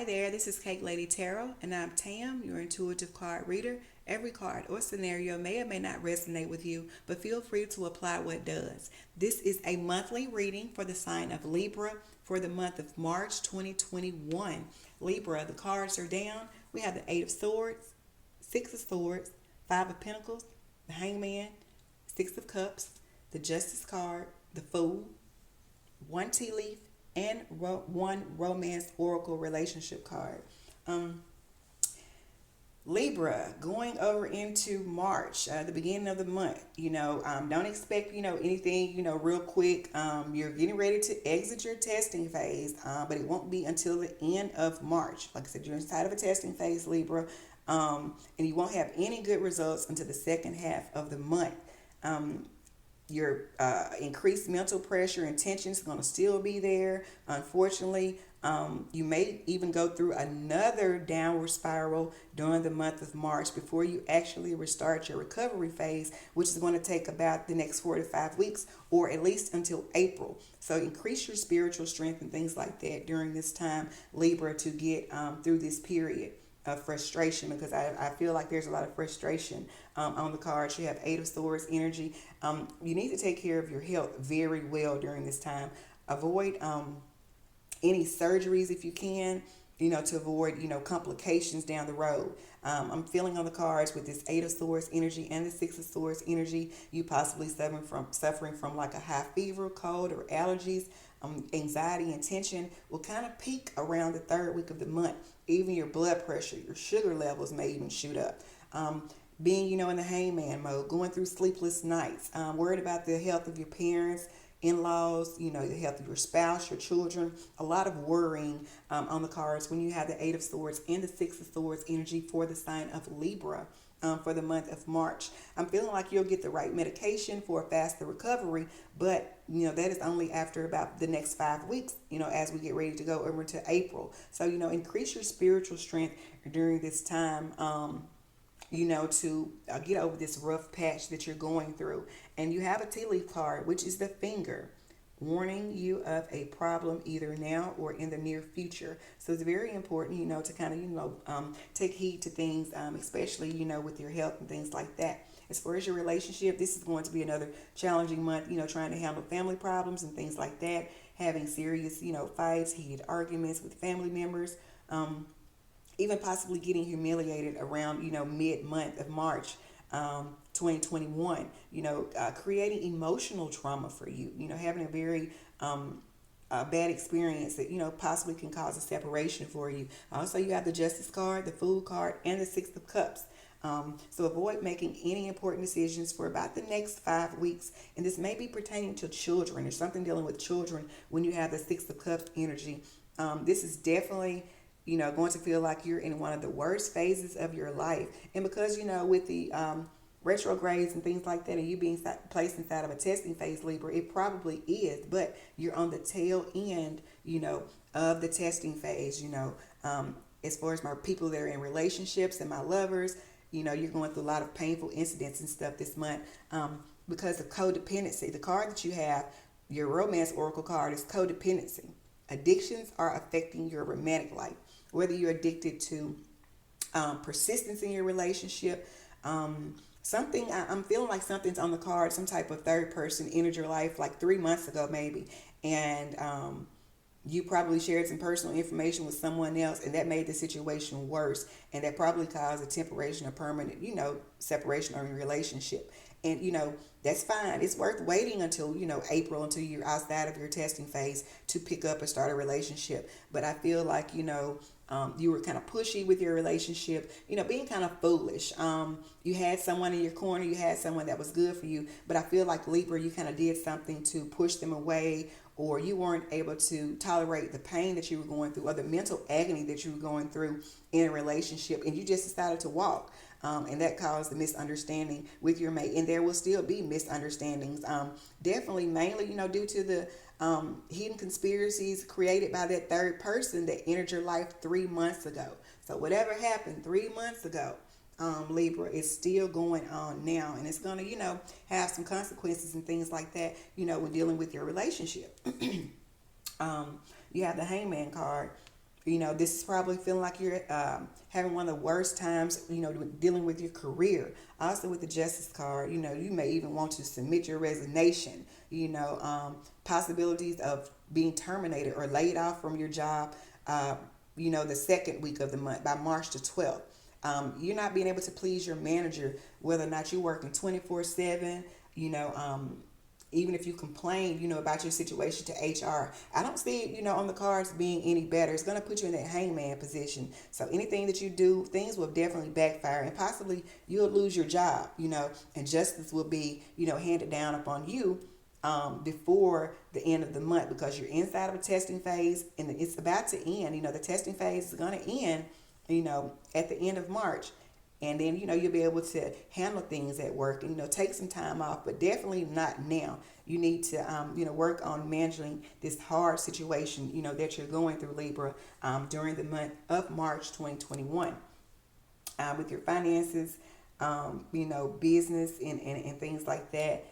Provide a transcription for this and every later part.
Hi there, this is Cake Lady Tarot, and I'm Tam, your intuitive card reader. Every card or scenario may or may not resonate with you, but feel free to apply what does. This is a monthly reading for the sign of Libra for the month of March 2021. Libra, the cards are down. We have the Eight of Swords, Six of Swords, Five of Pentacles, the Hangman, Six of Cups, the Justice card, the Fool, one tea leaf, and one romance oracle relationship card. Um, Libra, going over into March, the beginning of the month. Don't expect anything real quick. You're getting ready to exit your testing phase, but it won't be until the end of March. Like I said, you're inside of a testing phase, Libra, and you won't have any good results until the second half of the month. Your increased mental pressure and tension is going to still be there. Unfortunately, you may even go through another downward spiral during the month of March before you actually restart your recovery phase, which is going to take about the next 4 to 5 weeks, or at least until April. So increase your spiritual strength and things like that during this time, Libra, to get through this period of frustration, because I feel like there's a lot of frustration on the cards. You have Eight of Swords energy. You need to take care of your health very well during this time. Avoid any surgeries if you can, to avoid, complications down the road. I'm feeling on the cards with this Eight of Swords energy and the Six of Swords energy, you possibly suffering from like a high fever, cold, or allergies. Anxiety and tension will kind of peak around the third week of the month. Even your blood pressure, your sugar levels may even shoot up. Being, in the hangman mode, going through sleepless nights, worried about the health of your parents, in-laws, the health of your spouse, your children. A lot of worrying on the cards when you have the Eight of Swords and the Six of Swords energy for the sign of Libra. For the month of March, I'm feeling like you'll get the right medication for a faster recovery, but that is only after about the next 5 weeks, as we get ready to go over to April. So increase your spiritual strength during this time, to get over this rough patch that you're going through. And you have a tea leaf card, which is the Finger, warning you of a problem either now or in the near future. So it's very important, to kind of, take heed to things, especially, with your health and things like that. As far as your relationship, this is going to be another challenging month, trying to handle family problems and things like that, having serious, fights, heated arguments with family members, even possibly getting humiliated around, mid-month of March. 2021, creating emotional trauma for you, having a very bad experience that, possibly can cause a separation for you. Also, you have the Justice card, the Fool card, and the Six of Cups. So avoid making any important decisions for about the next 5 weeks. And this may be pertaining to children or something dealing with children when you have the Six of Cups energy. This is definitely going to feel like you're in one of the worst phases of your life. And because, with the retrogrades and things like that, and you being placed inside of a testing phase, Libra, it probably is, but you're on the tail end, of the testing phase, as far as my people that are in relationships and my lovers, you're going through a lot of painful incidents and stuff this month, because of codependency. The card that you have, your romance oracle card, is codependency. Addictions are affecting your romantic life, whether you're addicted to persistence in your relationship. I'm feeling like something's on the card, some type of third person entered your life like 3 months ago maybe, and you probably shared some personal information with someone else, and that made the situation worse, and that probably caused a temporary or permanent, separation of your relationship. And that's fine. It's worth waiting until April, until you're outside of your testing phase, to pick up and start a relationship. But I feel like you were kind of pushy with your relationship, being kind of foolish. You had someone in your corner, you had someone that was good for you, but I feel like, Libra, you kind of did something to push them away, or you weren't able to tolerate the pain that you were going through or the mental agony that you were going through in a relationship, and you just decided to walk. And that caused the misunderstanding with your mate, and there will still be misunderstandings. Definitely, mainly, due to the hidden conspiracies created by that third person that entered your life 3 months ago. So whatever happened 3 months ago, Libra, is still going on now, and it's going to, have some consequences and things like that, when dealing with your relationship. You have the Hangman card. This is probably feeling like you're having one of the worst times, dealing with your career. Also, with the Justice card, you may even want to submit your resignation. Possibilities of being terminated or laid off from your job, the second week of the month by March the 12th. You're not being able to please your manager, whether or not you're working 24/7, you know, even if you complain, about your situation to HR, I don't see it, on the cards being any better. It's going to put you in that hangman position. So anything that you do, things will definitely backfire, and possibly you'll lose your job, and justice will be, handed down upon you before the end of the month, because you're inside of a testing phase and it's about to end. The testing phase is going to end, at the end of March. And then, you'll be able to handle things at work and, take some time off, but definitely not now. You need to, work on managing this hard situation, that you're going through, Libra, during the month of March 2021. With your finances, business and things like that.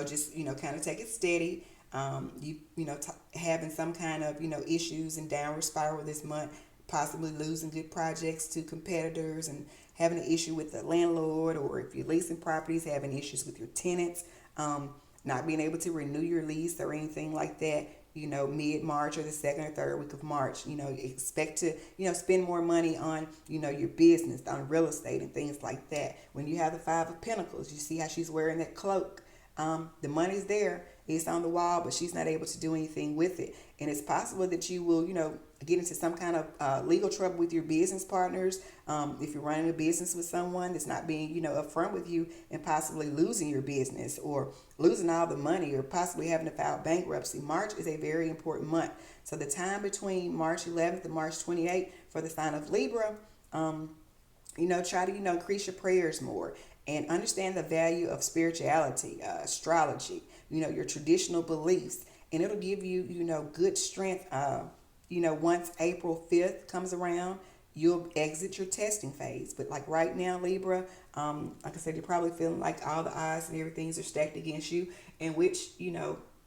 Just, kind of take it steady. Having some kind of, issues and downward spiral this month, possibly losing good projects to competitors and having an issue with the landlord, or if you're leasing properties, having issues with your tenants, not being able to renew your lease or anything like that, mid-March or the second or third week of March. Expect to, spend more money on, your business, on real estate and things like that. When you have the Five of Pentacles, you see how she's wearing that cloak. The money's there, it's on the wall, but she's not able to do anything with it. And it's possible that you will, get into some kind of legal trouble with your business partners. If you're running a business with someone that's not being, upfront with you, and possibly losing your business or losing all the money, or possibly having to file bankruptcy. March is a very important month. So the time between March 11th and March 28th for the sign of Libra, try to, increase your prayers more and understand the value of spirituality, astrology, your traditional beliefs. And it'll give you, good strength. Once April 5th comes around, you'll exit your testing phase. But like right now, Libra, like I said, you're probably feeling like all the odds and everything's are stacked against you, in which,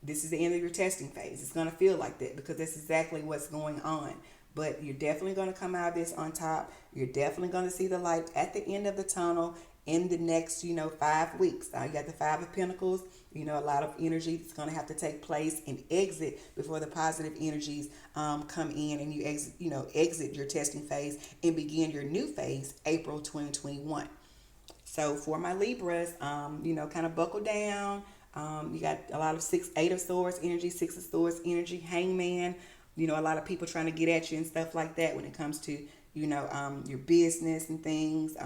this is the end of your testing phase. It's going to feel like that because that's exactly what's going on. But you're definitely going to come out of this on top. You're definitely going to see the light at the end of the tunnel in the next, 5 weeks. You got the Five of Pentacles, a lot of energy that's going to have to take place and exit before the positive energies come in, and you exit your testing phase and begin your new phase, April 2021. So for my Libras, kind of buckle down. You got a lot of Eight of Swords energy, Six of Swords energy, Hangman. A lot of people trying to get at you and stuff like that when it comes to, your business and things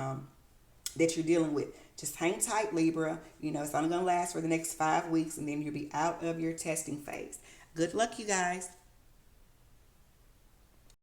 that you're dealing with. Just hang tight, Libra. It's only going to last for the next 5 weeks, and then you'll be out of your testing phase. Good luck, you guys.